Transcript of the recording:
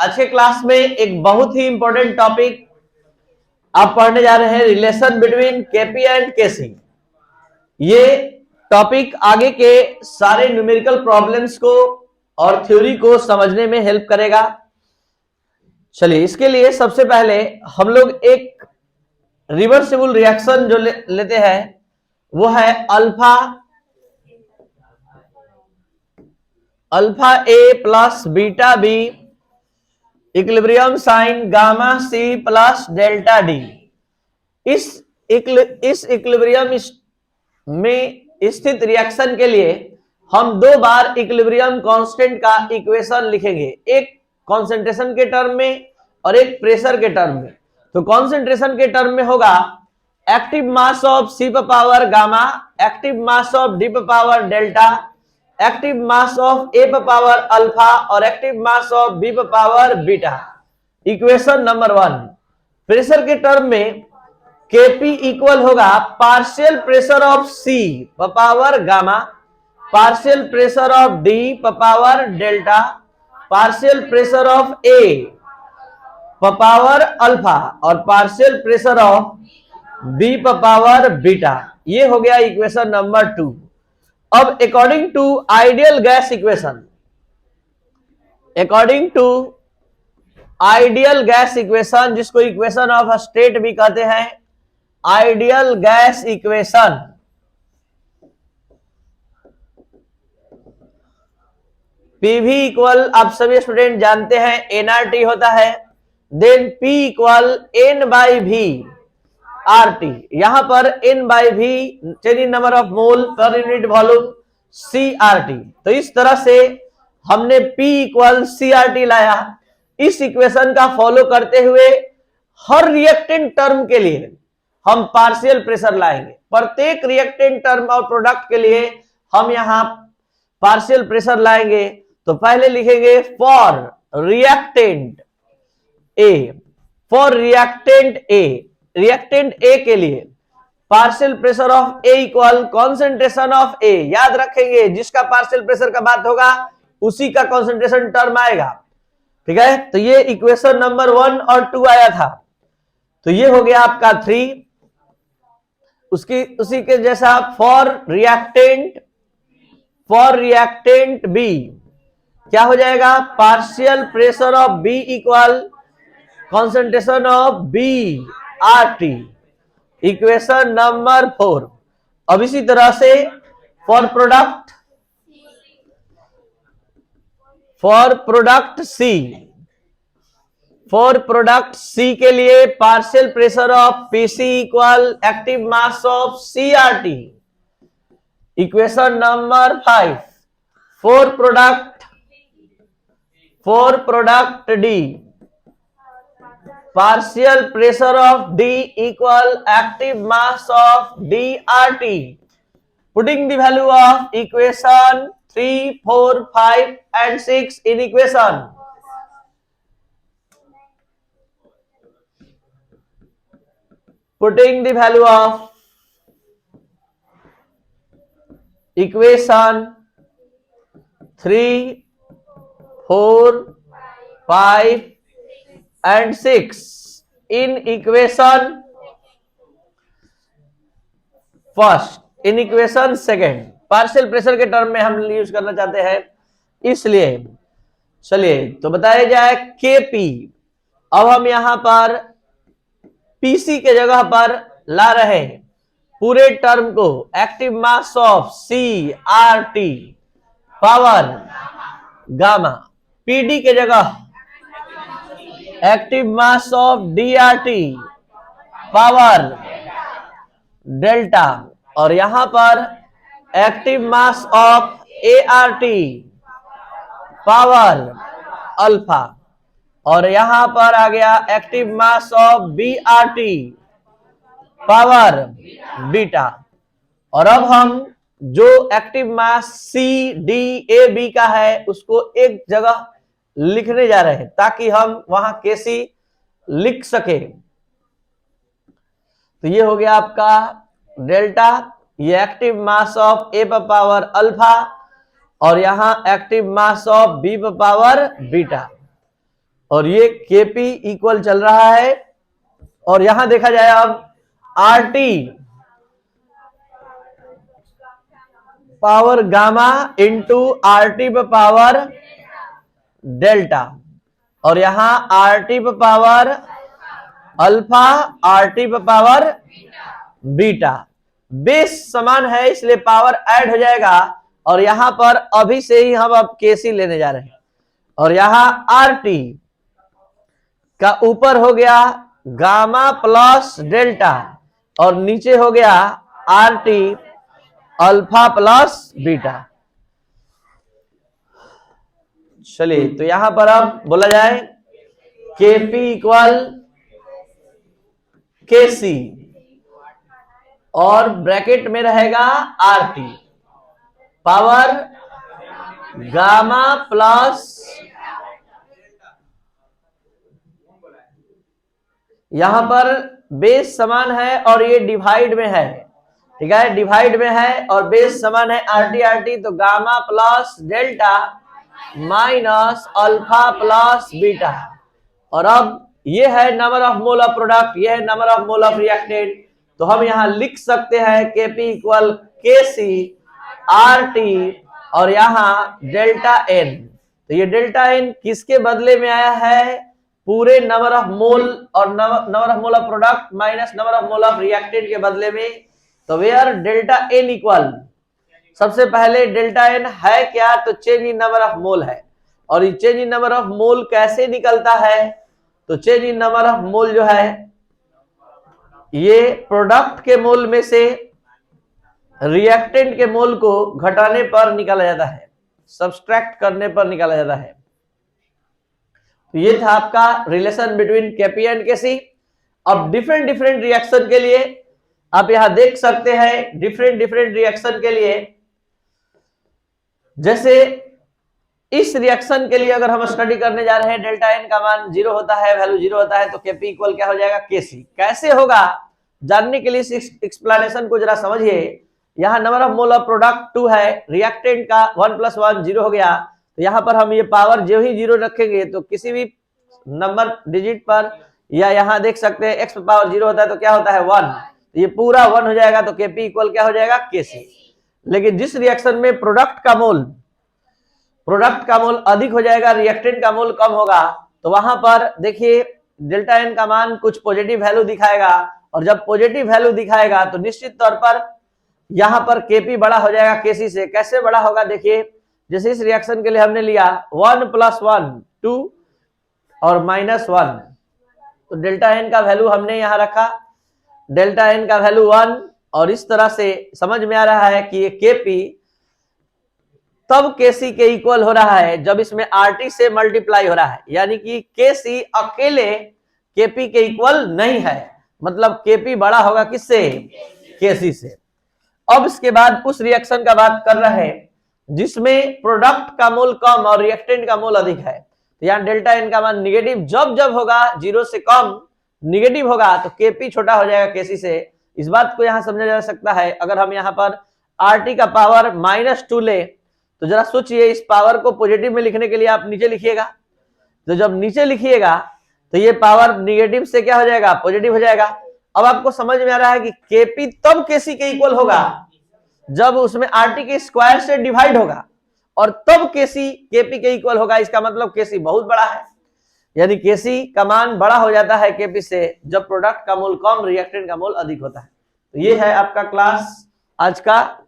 आज के क्लास में एक बहुत ही इंपॉर्टेंट टॉपिक आप पढ़ने जा रहे हैं, रिलेशन बिटवीन केपी एंड केसी। ये टॉपिक आगे के सारे न्यूमेरिकल प्रॉब्लम्स को और थ्योरी को समझने में हेल्प करेगा। चलिए, इसके लिए सबसे पहले हम लोग एक रिवर्सिबल रिएक्शन जो लेते हैं वो है alpha A plus beta B equilibrium sign gamma C plus delta D. इस इक्विलिब्रियम में स्थित रिएक्शन के लिए हम दो बार इक्विलिब्रियम कांस्टेंट का इक्वेशन लिखेंगे, एक कॉन्सेंट्रेशन के टर्म में और एक प्रेशर के टर्म में। तो कॉन्सेंट्रेशन के टर्म में होगा active mass of C power gamma, active mass of D power delta, active mass of A power alpha और active mass of B power beta. Equation number 1। Pressure के term में Kp equal होगा partial pressure of C power gamma, partial pressure of D power delta, partial pressure of A power alpha और partial pressure of B power beta. ये हो गया equation number 2। अब according to ideal gas equation, जिसको equation of state भी कहते हैं, ideal gas equation, PV equal आप सभी स्टूडेंट जानते हैं एनआरटी होता है, then P equal N by V RT. यहां पर एन बाई वी चेनी number of mole per unit volume C RT. तो इस तरह से हमने पी इक्वल सी आरटी लाया। इस इक्वेशन का फॉलो करते हुए हर रिएक्टेंट टर्म के लिए हम पार्शियल प्रेशर लाएंगे। प्रत्येक रिएक्टेंट टर्म और प्रोडक्ट के लिए हम यहां पार्शियल प्रेशर लाएंगे। तो पहले लिखेंगे फॉर रिएक्टेंट ए के लिए partial pressure of A equal concentration of A. याद रखेंगे, जिसका पार्शियल प्रेशर का बात होगा उसी का कॉन्सेंट्रेशन टर्म आएगा। ठीक है, तो ये इक्वेशन नंबर 1 और 2 आया था। तो ये हो गया आपका 3। उसी के जैसा फॉर रिएक्टेंट बी क्या हो जाएगा, partial pressure of B equal concentration of B RT. Equation number 4। अब इसी तरह से फॉर प्रोडक्ट सी के लिए partial pressure of PC equal active mass of CRT. Equation number 5। For product D partial pressure of D equal active mass of D RT. Putting the value of equation 3, 4, 5 and 6 in equation. Putting the value of equation 3, 4, 5 and 6 in equation first, in equation second. Partial pressure के term में हम use करना चाहते हैं, इसलिए चलिए तो बताया जाए केपी। अब हम यहां पर पीसी के जगह पर ला रहे हैं पूरे टर्म को, active mass of C R T power gamma, PD के जगह active mass of D R T power delta, और यहां पर active mass of A R T power alpha, और यहां पर आ गया active mass of B R T power beta. और अब हम जो active mass C D A B का है उसको एक जगह लिखने जा रहे हैं ताकि हम वहां केसी लिख सके। तो ये हो गया आपका डेल्टा, ये active mass of A power alpha और यहां active mass of B power beta. और ये Kp इक्वल चल रहा है। और यहां देखा जाए अब RT power gamma into RT power delta, और यहां RT power alpha, RT power beta. Base समान है इसलिए पावर ऐड हो जाएगा, और यहां पर अभी से ही हम अब Kc लेने जा रहे हैं। और यहां RT का ऊपर हो गया गामा प्लस डेल्टा, और नीचे हो गया RT अल्फा प्लस बीटा। चलिए, तो यहां पर अब बोला जाए Kp इक्वल Kc, और ब्रैकेट में रहेगा RT पावर गामा प्लस, यहां पर बेस समान है और ये डिवाइड में है, ठीक है, डिवाइड में है और बेस समान है RT तो gamma plus delta minus alpha plus beta. और अब ये है number of mole of product, ये है number of mole of reactant. तो हम यहां लिख सकते हैं Kp इक्वल Kc RT और यहां डेल्टा N। तो ये डेल्टा N किसके बदले में आया है? पूरे नंबर ऑफ मोल और number of mole of product minus number of mole of reactant के बदले में। तो वेयर डेल्टा N इक्वल, सबसे पहले डेल्टा N है क्या? तो चेंज इन नंबर ऑफ मोल है। और ये चेंज इन नंबर ऑफ मोल कैसे निकलता है? तो चेंज इन नंबर ऑफ मोल जो है ये प्रोडक्ट के मोल में से रिएक्टेंट के मोल को घटाने पर निकाला जाता है, सब्सट्रैक्ट करने पर निकाला जाता है। तो ये था आपका relation between Kp and Kc। अब डिफरेंट डिफरेंट रिएक्शन के लिए आप यहां देख सकते हैं, डिफरेंट डिफरेंट रिएक्शन के लिए, जैसे इस रिएक्शन के लिए अगर हम स्टडी करने जा रहे हैं, डेल्टा N का मान 0 होता है, वैल्यू 0 होता है, तो Kp इक्वल क्या हो जाएगा? Kc। कैसे होगा जानने के लिए इस एक्सप्लेनेशन को जरा समझिए। यहाँ number of mole of product 2 है, रिएक्टेंट का 1 + 1 0 हो गया। तो यहाँ पर हम ये पावर जो ही 0 रखेंगे तो किसी भी नंबर डिजिट पर, या यहाँ देख सकते हैं x पावर 0 होता है तो क्या होता है? 1। तो ये पूरा 1 हो जाएगा, तो Kp इक्वल क्या हो जाएगा? Kc। लेकिन जिस रिएक्शन में प्रोडक्ट का मोल अधिक हो जाएगा, रिएक्टेंट का मोल कम होगा, तो वहां पर देखिए डेल्टा N का मान कुछ पॉजिटिव वैल्यू दिखाएगा। और जब पॉजिटिव वैल्यू दिखाएगा तो निश्चित तौर पर यहां पर Kp बड़ा हो जाएगा Kc से। कैसे बड़ा होगा? देखिए, जैसे इस रिएक्शन के लिए हमने लिया 1 + 1 2 और -1, तो डेल्टा N का वैल्यू हमने यहां रखा, डेल्टा N का वैल्यू 1। और इस तरह से समझ में आ रहा है कि ये Kp तब Kc के इक्वल हो रहा है जब इसमें RT से मल्टीप्लाई हो रहा है, यानी कि Kc अकेले Kp के इक्वल नहीं है, मतलब Kp बड़ा होगा किससे? Kc से। अब इसके बाद उस रिएक्शन का बात कर रहे हैं जिसमें प्रोडक्ट का मोल कम और रिएक्टेंट का मोल अधिक है। तो यहाँ डेल्टा N का मान निगेटिव जब जब होगा, 0 से कम निगेटिव होगा, तो Kp छोटा हो जाएगा Kc से। इस बात को यहाँ समझा जा सकता है। अगर हम यहाँ पर RT का पावर -2 ले, तो जरा सोचिए, इस पावर को पॉजिटिव में लिखने के लिए आप नीचे लिखिएगा। तो जब नीचे लिखिएगा तो ये पावर निगेटिव से क्या हो जाएगा? पॉजिटिव हो जाएगा। अब आपको समझ में आ रहा है कि Kp तब Kc के इक्वल होगा जब उसमें RT के स्क्वायर से डिवाइड होगा, और तब Kc Kp के इक्वल होगा। इसका मतलब Kc बहुत बड़ा है, यानी Kc का मान बड़ा हो जाता है Kp से जब प्रोडक्ट का मोल कम, रिएक्टेंट का मोल अधिक होता है। तो ये है आपका क्लास आज का।